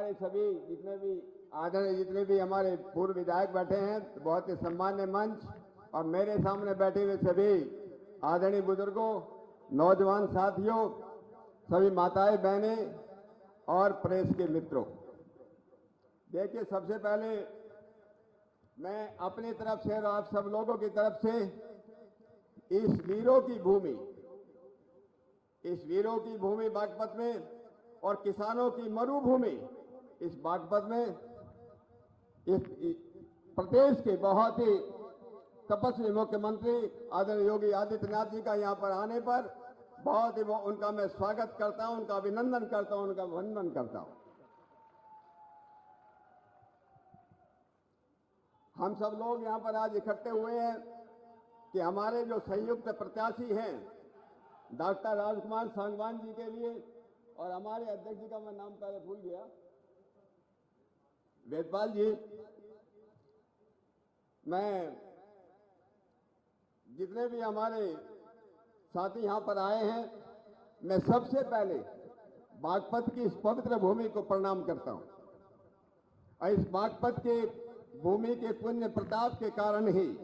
हमारे सभी जितने भी हमारे पूर्व विधायक बैठे हैं, बहुत ही सम्मान्य मंच, और मेरे सामने बैठे हुए सभी आदरणीय बुजुर्गों, नौजवान साथियों, सभी माताएं बहनें और प्रेस के मित्रों, देखिए सबसे पहले मैं अपनी तरफ से और आप सब लोगों की तरफ से इस वीरों की भूमि बागपत में और किसानों की मरुभूमि इस बागपत में इस प्रदेश के बहुत ही तपस्वी मुख्यमंत्री आदरणीय योगी आदित्यनाथ जी का यहां पर आने पर बहुत ही उनका मैं स्वागत करता हूं, उनका अभिनंदन करता हूं, उनका वंदन करता हूं। हम सब लोग यहां पर आज इकट्ठे हुए हैं कि हमारे जो संयुक्त प्रत्याशी हैं डॉक्टर राजकुमार सांगवान जी के लिए, और हमारे अध्यक्ष जी का मैं नाम पहले भूल गया, वेदपाल जी, मैं जितने भी हमारे साथी यहां पर आए हैं, मैं सबसे पहले बागपत की इस पवित्र भूमि को प्रणाम करता हूं। और इस बागपत के भूमि के पुण्य प्रताप के कारण ही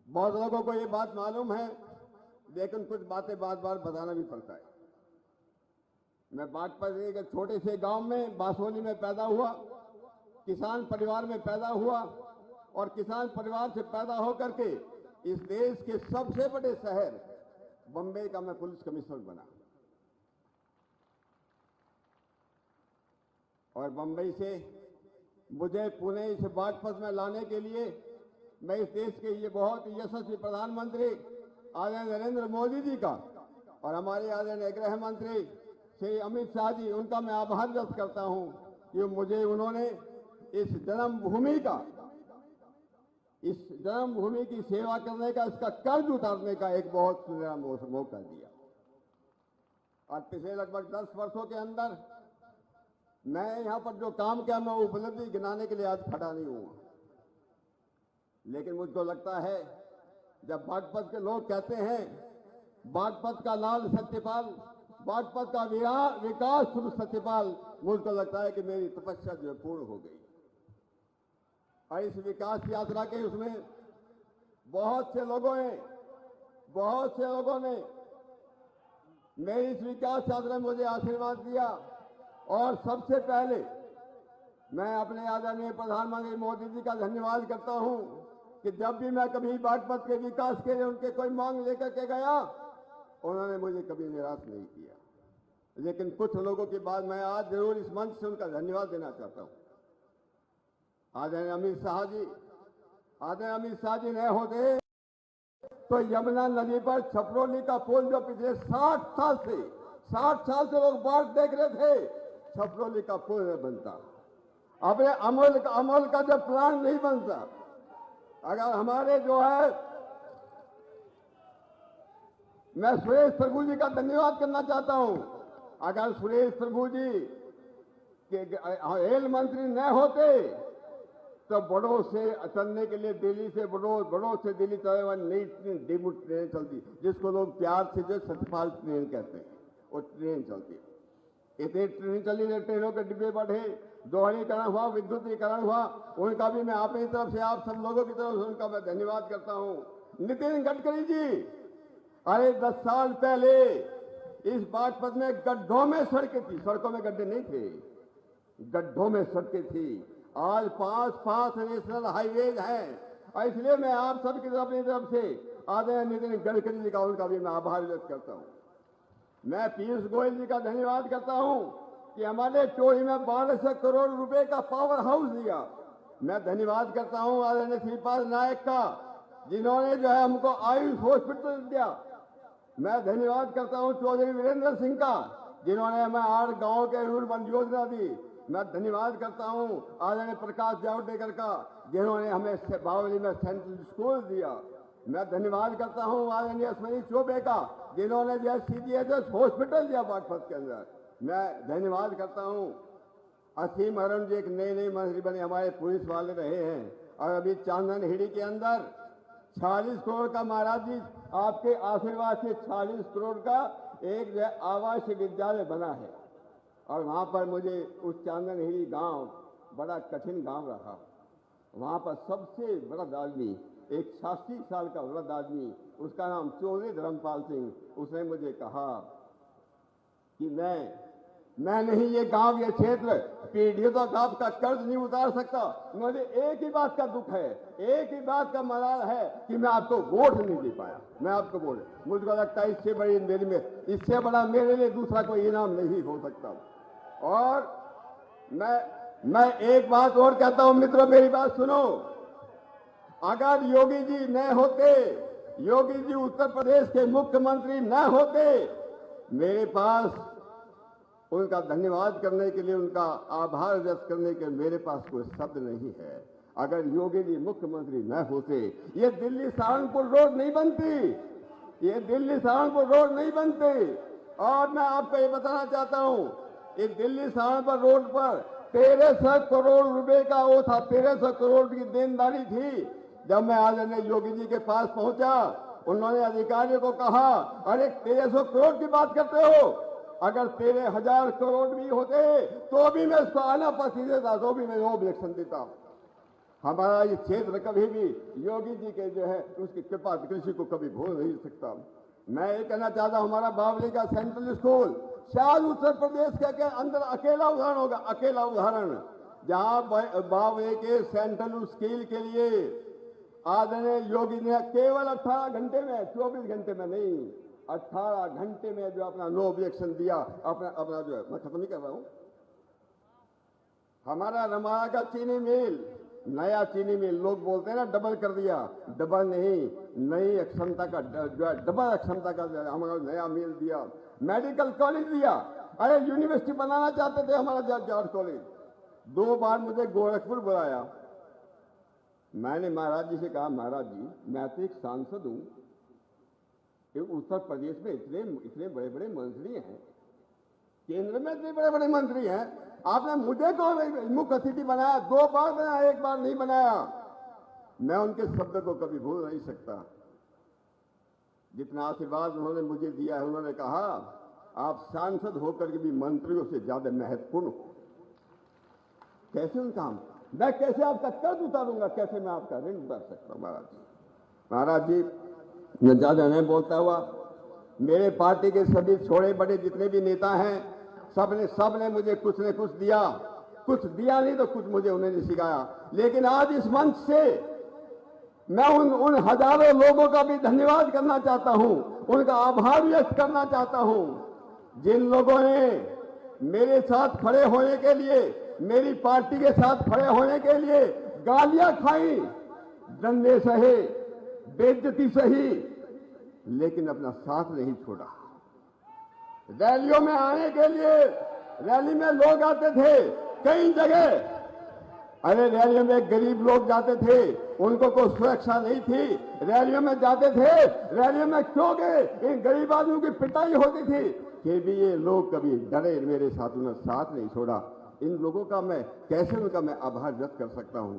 बहुत लोगों को ये बात मालूम है, लेकिन कुछ बातें बार बार बताना भी पड़ता है। मैं बागपत के छोटे से गांव में बासोली में पैदा हुआ, किसान परिवार में पैदा हुआ, और किसान परिवार से पैदा होकर के इस देश के सबसे बड़े शहर बम्बई का मैं पुलिस कमिश्नर बना, और बम्बई से मुझे पुणे इस बागपत में लाने के लिए मैं इस देश के ये बहुत यशस्वी प्रधानमंत्री आदरणीय नरेंद्र मोदी जी का और हमारे आदरणीय गृह मंत्री श्री अमित शाह जी, उनका मैं आभार व्यक्त करता हूं कि मुझे उन्होंने इस जन्मभूमि की सेवा करने का, इसका कर्ज उतारने का एक बहुत सुनहरा मौका दिया। और पिछले लगभग 10 वर्षों के अंदर मैं यहां पर जो काम किया, मैं उपलब्धि गिनाने के लिए आज खड़ा नहीं हुआ, लेकिन मुझको लगता है जब बागपत के लोग कहते हैं बागपत का लाल सत्यपाल, बागपत का विकास शुरू सत्यपाल, मुझको लगता है कि मेरी तपस्या जो पूर्ण हो गई। और इस विकास यात्रा के उसमें बहुत से लोगों ने मेरी इस विकास यात्रा में मुझे आशीर्वाद दिया। और सबसे पहले मैं अपने आदरणीय प्रधानमंत्री मोदी जी का धन्यवाद करता हूं कि जब भी मैं कभी बागपत के विकास के लिए उनके कोई मांग लेकर के गया, उन्होंने मुझे कभी निराश नहीं किया। लेकिन कुछ लोगों की बात मैं आज जरूर इस मंच से उनका धन्यवाद देना चाहता हूं। आदरणीय अमित शाह जी नहीं होते तो यमुना नदी पर छपरौली का पुल जो पिछले 60 साल से लोग बाट देख रहे थे, छपरौली का पुल नहीं बनता, अपने अमल का जब प्लान नहीं बनता। अगर हमारे जो है, मैं सुरेश प्रभु जी का धन्यवाद करना चाहता हूं। अगर सुरेश प्रभु जी के रेल मंत्री न होते तो बड़ों से चलने के लिए दिल्ली से बड़ों से दिल्ली चलने वाली नई डेमू ट्रेन चलती, जिसको लोग प्यार से जो सतपाल ट्रेन कहते हैं, वो ट्रेन चलती है। इतनी ट्रेन चली, ट्रेनों के डिब्बे बढ़े, दोहरीकरण हुआ, विद्युतीकरण हुआ, उनका भी मैं अपनी तरफ से, आप सब लोगों की तरफ से उनका मैं धन्यवाद करता हूं। नितिन गडकरी जी, अरे 10 साल पहले इस बागपत में गड्ढों में सड़कें थी, सड़कों में गड्ढे नहीं थे, गड्ढों में सड़कें थी। आज 5 नेशनल हाईवेज हैं। और इसलिए मैं आप सबकी तरफ अपनी तरफ से आदरणीय नितिन गडकरी जी का, उनका भी मैं आभार व्यक्त करता हूं। मैं पीयूष गोयल जी का धन्यवाद करता हूं कि हमारे चोरी में 1200 करोड़ रुपए का पावर हाउस दिया। मैं धन्यवाद करता हूं आदरणीय श्रीपाद नायक का, जिन्होंने जो है हमको आयुष हॉस्पिटल दिया। मैं धन्यवाद करता हूं चौधरी वीरेंद्र सिंह का, जिन्होंने हमें 8 गांव के रूरबन योजना दी। मैं धन्यवाद करता हूं आदरणीय प्रकाश जावड़ेकर का, जिन्होंने हमें बावली में सेंट्रल स्कूल दिया। मैं धन्यवाद करता हूं आदरणीय अश्विनी चौबे का, जिन्होंने जो CGHS हॉस्पिटल दिया बागपत के अंदर। मैं धन्यवाद करता हूं असीम अरुण जी, एक नए मंत्री बने, हमारे पुलिस वाले रहे हैं, और अभी चांदन हिड़ी के अंदर 40 करोड़ का, महाराज जी आपके आशीर्वाद से 40 करोड़ का एक जो आवासीय विद्यालय बना है। और वहां पर मुझे उस चांदनहिली गांव बड़ा कठिन गांव रहा। वहां पर सबसे बड़ा आदमी, एक 86 साल का वृद्ध आदमी, उसका नाम चौधरी धर्मपाल सिंह, उसने मुझे कहा कि मैं नहीं, ये गांव, ये क्षेत्र पीढ़ियों तक आपका कर्ज नहीं उतार सकता। मुझे एक ही बात का दुख है, एक ही बात का मलाल है कि मैं आपको वोट नहीं दे पाया। मैं आपको वोट, मुझको लगता है इससे बड़ा मेरे लिए दूसरा कोई इनाम नहीं हो सकता। और मैं एक बात और कहता हूं मित्रों, मेरी बात सुनो। अगर योगी जी न होते, योगी जी उत्तर प्रदेश के मुख्यमंत्री न होते, मेरे पास उनका धन्यवाद करने के लिए, उनका आभार व्यक्त करने के मेरे पास कोई शब्द नहीं है। अगर योगी जी मुख्यमंत्री न होते, ये दिल्ली सहारनपुर रोड नहीं बनती, ये दिल्ली सहारनपुर रोड नहीं बनती। और मैं आपको ये बताना चाहता हूं, इस दिल्ली सहारनपुर रोड पर 1300 करोड़ रुपए का वो था, 1300 करोड़ की देनदारी थी। जब मैं आदरणीय योगी जी के पास पहुंचा, उन्होंने अधिकारियों को कहा, अरे 1300 करोड़ की बात करते हो, अगर 13,000 करोड़ भी होते तो भी मैं इसको आना पसंद देता, तो भी मैं वो इलेक्शन देता। हमारा ये क्षेत्र कभी भी योगी जी के जो है उसकी कृपा कृषि को कभी भूल नहीं सकता। मैं ये कहना चाहता हूं, हमारा बावली का सेंट्रल स्कूल शायद उत्तर प्रदेश के अंदर अकेला उदाहरण होगा, अकेला उदाहरण, जहां बावली के सेंट्रल स्कूल के लिए आदरणीय योगी ने केवल 18 घंटे में, 24 घंटे में नहीं, 18 घंटे में जो अपना नो ऑब्जेक्शन दिया, अपना जो है, मैं खत्म नहीं कर रहा हूं। हमारा रमाया का चीनी मिल, नया चीनी मिल, लोग बोलते हैं ना डबल कर दिया, डबल नहीं, नई क्षमता का जो है, डबल क्षमता का हमारा नया मिल दिया। मेडिकल कॉलेज दिया, अरे यूनिवर्सिटी बनाना चाहते थे हमारा जॉर्ज कॉलेज। 2 बार मुझे गोरखपुर बुलाया। मैंने महाराज जी से कहा, महाराज जी मैं तो एक सांसद हूं, उत्तर प्रदेश में इतने बड़े बड़े मंत्री हैं, केंद्र में इतने बड़े बड़े मंत्री हैं, आपने मुझे को मुख्य अतिथि बनाया, 2 बार बनाया, 1 बार नहीं बनाया। मैं उनके शब्द को कभी भूल नहीं सकता। जितना आशीर्वाद उन्होंने मुझे दिया है, उन्होंने कहा आप सांसद होकर के भी मंत्रियों से ज्यादा महत्वपूर्ण हो। कैसे उनका काम, मैं कैसे आपका कर्ज उतारूंगा, कैसे मैं आपका ऋण उतार सकता हूं। महाराज जी मैं ज्यादा नहीं बोलता हुआ, मेरे पार्टी के सभी छोटे बड़े जितने भी नेता हैं, सबने मुझे कुछ न कुछ दिया, कुछ दिया नहीं तो कुछ मुझे उन्होंने सिखाया। लेकिन आज इस मंच से मैं उन हजारों लोगों का भी धन्यवाद करना चाहता हूं, उनका आभार व्यक्त करना चाहता हूं, जिन लोगों ने मेरे साथ खड़े होने के लिए, मेरी पार्टी के साथ खड़े होने के लिए गालियां खाई, डंडे सहे, बेइज्जती सही, लेकिन अपना साथ नहीं छोड़ा। रैलियों में आने के लिए, रैली में लोग आते थे कई जगह, अरे रैलियों में गरीब लोग जाते थे, उनको कोई सुरक्षा नहीं थी, रैलियों में जाते थे, रैलियों में क्यों गए, इन गरीब आदमियों की पिटाई होती थी, फिर भी ये लोग कभी डरे मेरे साथ, उन्होंने साथ नहीं छोड़ा। इन लोगों का मैं कैसे उनका मैं आभार व्यक्त कर सकता हूं।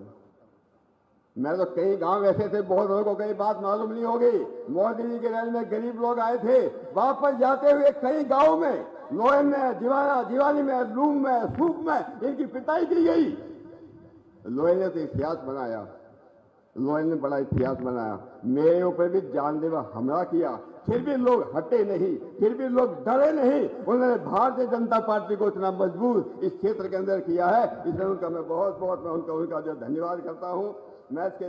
मैं तो कई गांव ऐसे थे, बहुत लोगों को कई बात मालूम नहीं होगी, मोदी जी के रैली में गरीब लोग आए थे, वापस जाते हुए कई गांव में, लोहन में, दीवानी में, लूम में, सूप में इनकी पिटाई की गई। लोहन ने तो इतिहास बनाया, लोहन ने बड़ा इतिहास बनाया, मेरे ऊपर भी जानलेवा हमला किया, फिर भी लोग हटे नहीं, फिर भी लोग डरे नहीं। उन्होंने भारतीय जनता पार्टी को इतना मजबूत इस क्षेत्र के अंदर किया है, इसलिए उनका मैं बहुत बहुत मैं उनका जो धन्यवाद करता हूं। मैं इसके